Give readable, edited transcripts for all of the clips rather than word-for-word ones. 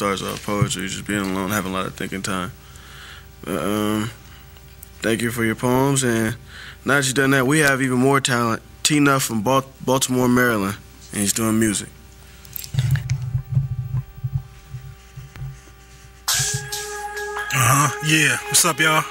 starts off poetry, just being alone, having a lot of thinking time. Thank you for your poems, and now that you've done that, we have even more talent. T-Nuff from Baltimore, Maryland, and he's doing music. Yeah, what's up, y'all?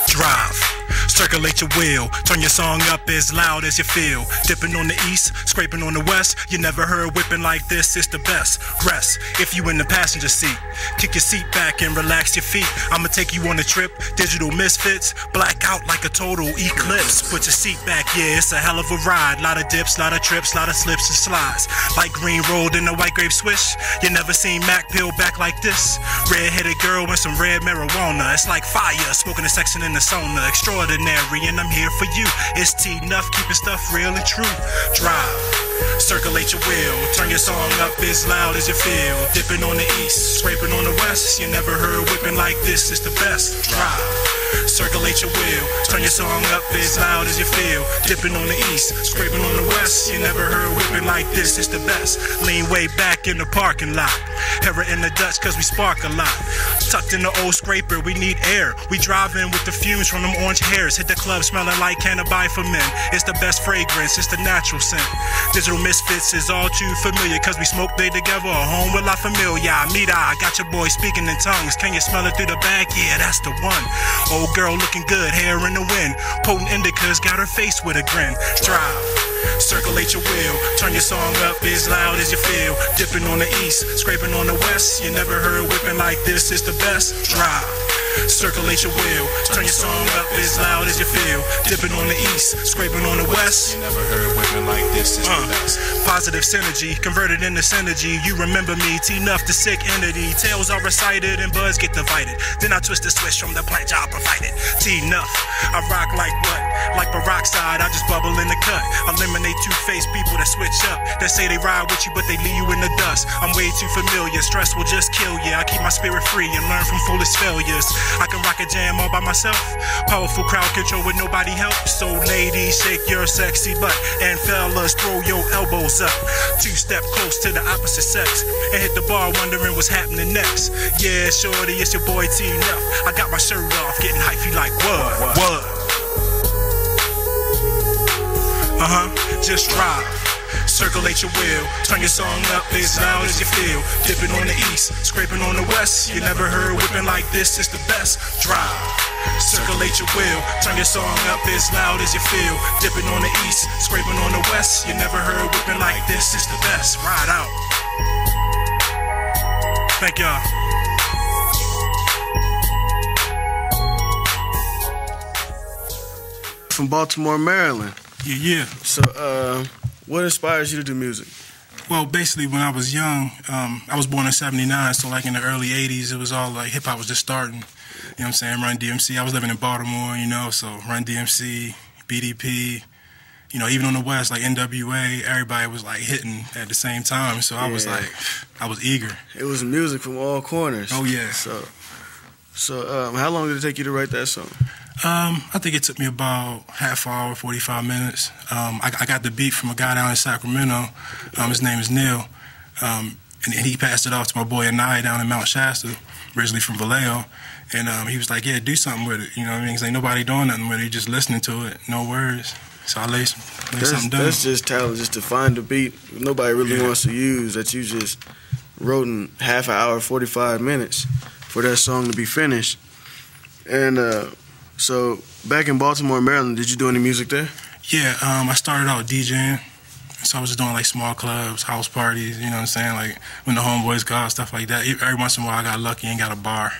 Drive. Circulate your wheel, turn your song up as loud as you feel. Dipping on the east, scraping on the west. You never heard whipping like this, it's the best. Rest, if you in the passenger seat. Kick your seat back and relax your feet. I'ma take you on a trip, digital misfits. Black out like a total eclipse. Put your seat back, yeah, it's a hell of a ride. Lot of dips, lot of trips, lot of slips and slides. Like green rolled in a white grape swish. You never seen Mac peel back like this. Red-headed girl and some red marijuana. It's like fire, smoking a section in the sauna. Extraordinary, and I'm here for you. It's T-Nuff, keeping stuff real and true. Drive, circulate your wheel, turn your song up as loud as you feel. Dipping on the east, scraping on the west. You never heard whipping like this, it's the best. Drive, circulate your wheel, turn your song up as loud as you feel. Dipping on the east, scraping on the west. You never heard whipping like this, it's the best. Lean way back in the parking lot. Hera in the Dutch cause we spark a lot. Tucked in the old scraper, we need air. We drive in with the fumes from them orange hairs. Hit the club smelling like cannabis for men. It's the best fragrance, it's the natural scent. Digital misfits is all too familiar cause we smoke day together, a home with La Familia. Mira, I got your boy speaking in tongues. Can you smell it through the bag? Yeah, that's the one. Old girl looking good, hair in the wind. Potent indicas got her face with a grin. Drive, circulate your wheel, turn your song up as loud as you feel. Dipping on the east, scraping on the west. You never heard whipping like this, it's the best. Drive, circulate your wheel, turn your song up as loud as you feel. Dipping on the east, scraping on the west. You never heard whipping like this, it's the best. Positive synergy, converted into synergy. You remember me, T-Nuff, the sick entity. Tales are recited and buds get divided. Then I twist the switch from the plant job provided. T-Nuff, I rock like what? Like peroxide, I just bubble in the cut. Eliminate two-faced people that switch up. That say they ride with you, but they leave you in the dust. I'm way too familiar, stress will just kill you. I keep my spirit free and learn from foolish failures. I can rock a jam all by myself. Powerful crowd control with nobody help. So ladies, shake your sexy butt. And fellas, throw your elbows up. Two-step close to the opposite sex. And hit the bar wondering what's happening next. Yeah, shorty, it's your boy T-Nuff. I got my shirt off, getting hypey like what? Just drive. Circulate your wheel, turn your song up as loud as you feel. Dipping on the east, scraping on the west. You never heard whipping like this, it's the best. Drive, circulate your wheel, turn your song up as loud as you feel. Dipping on the east, scraping on the west. You never heard whipping like this, it's the best. Ride out. Thank y'all. From Baltimore, Maryland. Yeah. So, what inspires you to do music? Well, basically, when I was young, I was born in '79, so like in the early '80s, it was all like hip-hop was just starting. You know what I'm saying? Run DMC. I was living in Baltimore, you know, so Run DMC, BDP, you know, even on the West, like NWA, everybody was like hitting at the same time. So I was like, I was eager. It was music from all corners. Oh, yeah. So how long did it take you to write that song? I think it took me about half hour, 45 minutes. I got the beat from a guy down in Sacramento. His name is Neil. And he passed it off to my boy Anai down in Mount Shasta, originally from Vallejo. And he was like, yeah, do something with it. You know what I mean? Because ain't nobody doing nothing with it. Just listening to it, no words. So I lay something down. That's just talent, just to find the beat nobody really wants to use, that you just wrote in half an hour, 45 minutes for that song to be finished. And so back in Baltimore, Maryland, did you do any music there? Yeah, I started out DJing. So I was just doing like small clubs, house parties, you know what I'm saying? Like when the homeboys go out, stuff like that. Every once in a while I got lucky and got a bar.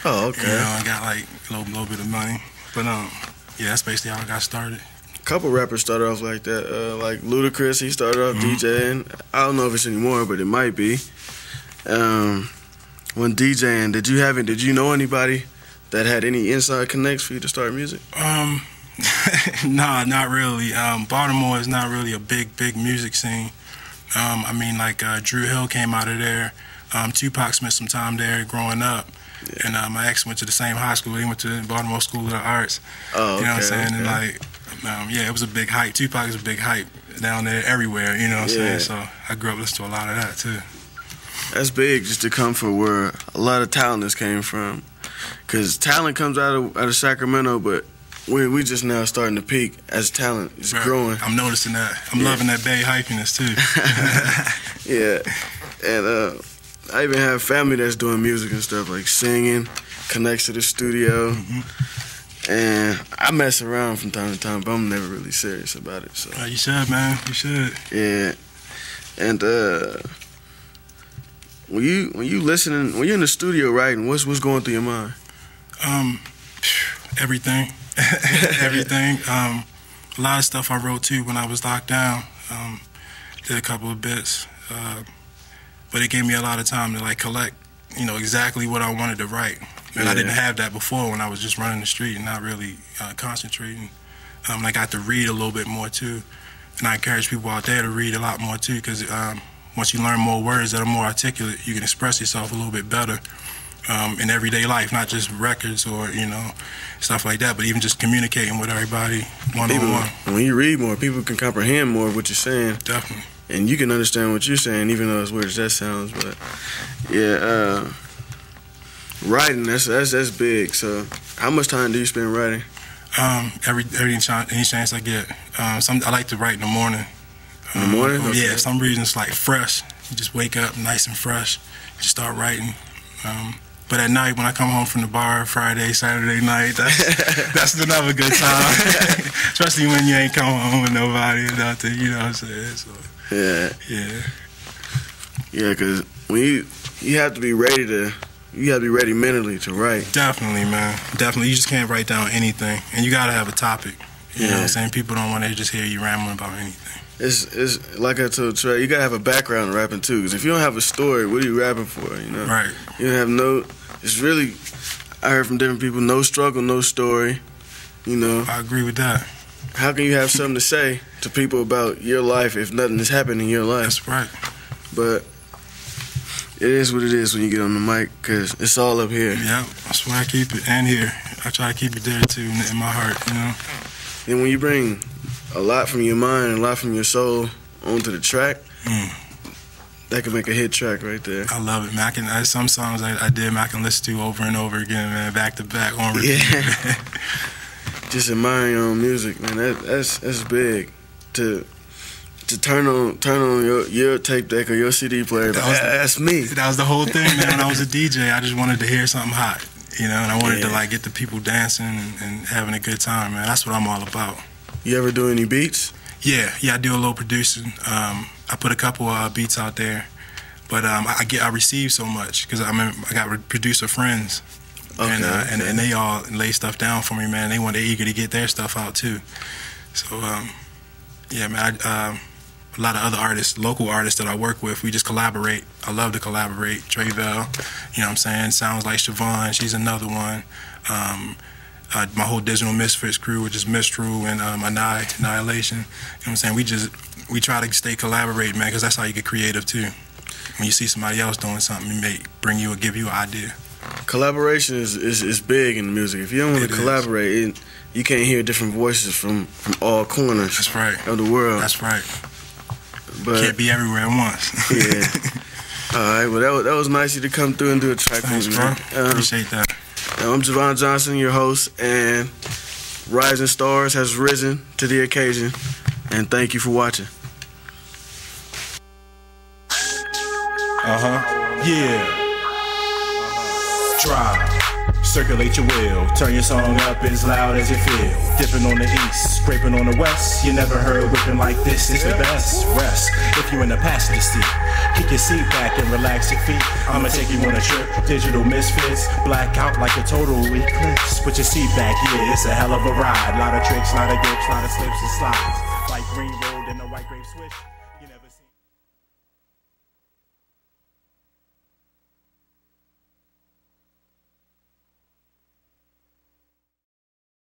Oh, okay. You know, I got like a little bit of money. But yeah, that's basically how I got started. A couple rappers started off like that. Like Ludacris, he started off DJing. I don't know if it's anymore, but it might be. When DJing, did you know anybody that had any inside connects for you to start music? Nah, not really. Baltimore is not really a big music scene. I mean, like Drew Hill came out of there. Tupac spent some time there growing up. Yeah. And my ex went to the same high school. He went to Baltimore School of the Arts. Oh, okay, you know what I'm saying? Okay. And like, yeah, it was a big hype. Tupac is a big hype down there everywhere, you know what I'm saying? So I grew up listening to a lot of that too. That's big just to come from where a lot of talent came from. Because talent comes out of Sacramento, but we just now starting to peak as talent. It's growing. I'm noticing that. I'm loving that Bay hypiness too. Yeah. And I even have family that's doing music and stuff, like singing, connects to the studio. And I mess around from time to time, but I'm never really serious about it. So you should, man. You should. Yeah. And when you listening, when you're in the studio writing, what's going through your mind? Everything. Everything. A lot of stuff I wrote too when I was locked down. Did a couple of bits, but it gave me a lot of time to like collect, exactly what I wanted to write. And I didn't have that before when I was just running the street and not really concentrating. I got to read a little bit more too, and I encourage people out there to read a lot more too, because once you learn more words that are more articulate, you can express yourself a little bit better in everyday life, not just records or stuff like that, but even just communicating with everybody one-on-one. When you read more, people can comprehend more of what you're saying. Definitely. And you can understand what you're saying, even though as weird as that sounds. But yeah, writing, that's big. So how much time do you spend writing? Any chance I get. I like to write in the morning. In the morning? Okay. Yeah, for some reason it's like fresh. You just wake up nice and fresh. You just start writing. But at night, when I come home from the bar, Friday, Saturday night, that's another good time. Especially when you ain't come home with nobody or nothing, you know what I'm saying? So, yeah, because when you have to be ready mentally to write. Definitely, man. Definitely. You just can't write down anything, and you gotta have a topic. You know what I'm saying? People don't want to just hear you rambling about anything. It's like I told Trey, you gotta have a background in rapping too. Because if you don't have a story, what are you rapping for? Right. You don't have It's really, I heard from different people, no struggle, no story. I agree with that. How can you have something to say to people about your life if nothing has happened in your life? That's right. But it is what it is when you get on the mic, because it's all up here. Yeah, that's where I keep it, and here. I try to keep it there too, in my heart, And when you bring a lot from your mind and a lot from your soul onto the track, that can make a hit track right there. I love it, man. Some songs I can listen to over and over again, man, back to back on repeat. Yeah. Just admiring your own music, man. That's big. To turn on your tape deck or your CD player. That's me. That was the whole thing, man. When I was a DJ, I just wanted to hear something hot, and I wanted to get the people dancing and having a good time, man. That's what I'm all about. You ever do any beats? Yeah, I do a little producing. I put a couple beats out there, but I receive so much because I got producer friends, and they all lay stuff down for me, man. They're eager to get their stuff out too. So yeah, man. A lot of other artists, local artists that I work with, we just collaborate. I love to collaborate. Trevell, you know what I'm saying? Sounds like Jevon, she's another one. My whole Digital Misfits crew, which is Mistru and Annihilation. You know what I'm saying? We try to stay collaborating, man, because that's how you get creative too. When you see somebody else doing something, it may give you an idea. Collaboration is big in music. If you don't want to collaborate, you can't hear different voices from all corners. That's right. Of the world. That's right. But can't be everywhere at once. Yeah. All right. Well, that was nice of you to come through and do a track with me. Thanks, bro. Appreciate that. I'm Jevon Johnson, your host, and Rising Stars has risen to the occasion. And thank you for watching. Yeah. Drive. Circulate your wheel, turn your song up as loud as you feel. Dipping on the east, scraping on the west. You never heard whipping like this, it's the best. Rest, if you're in the passenger seat. Kick your seat back and relax your feet. I'ma take you on a trip, Digital Misfits. Black out like a total eclipse. Put your seat back, yeah, it's a hell of a ride. Lot of tricks, lot of dips, lot of slips and slides. Like green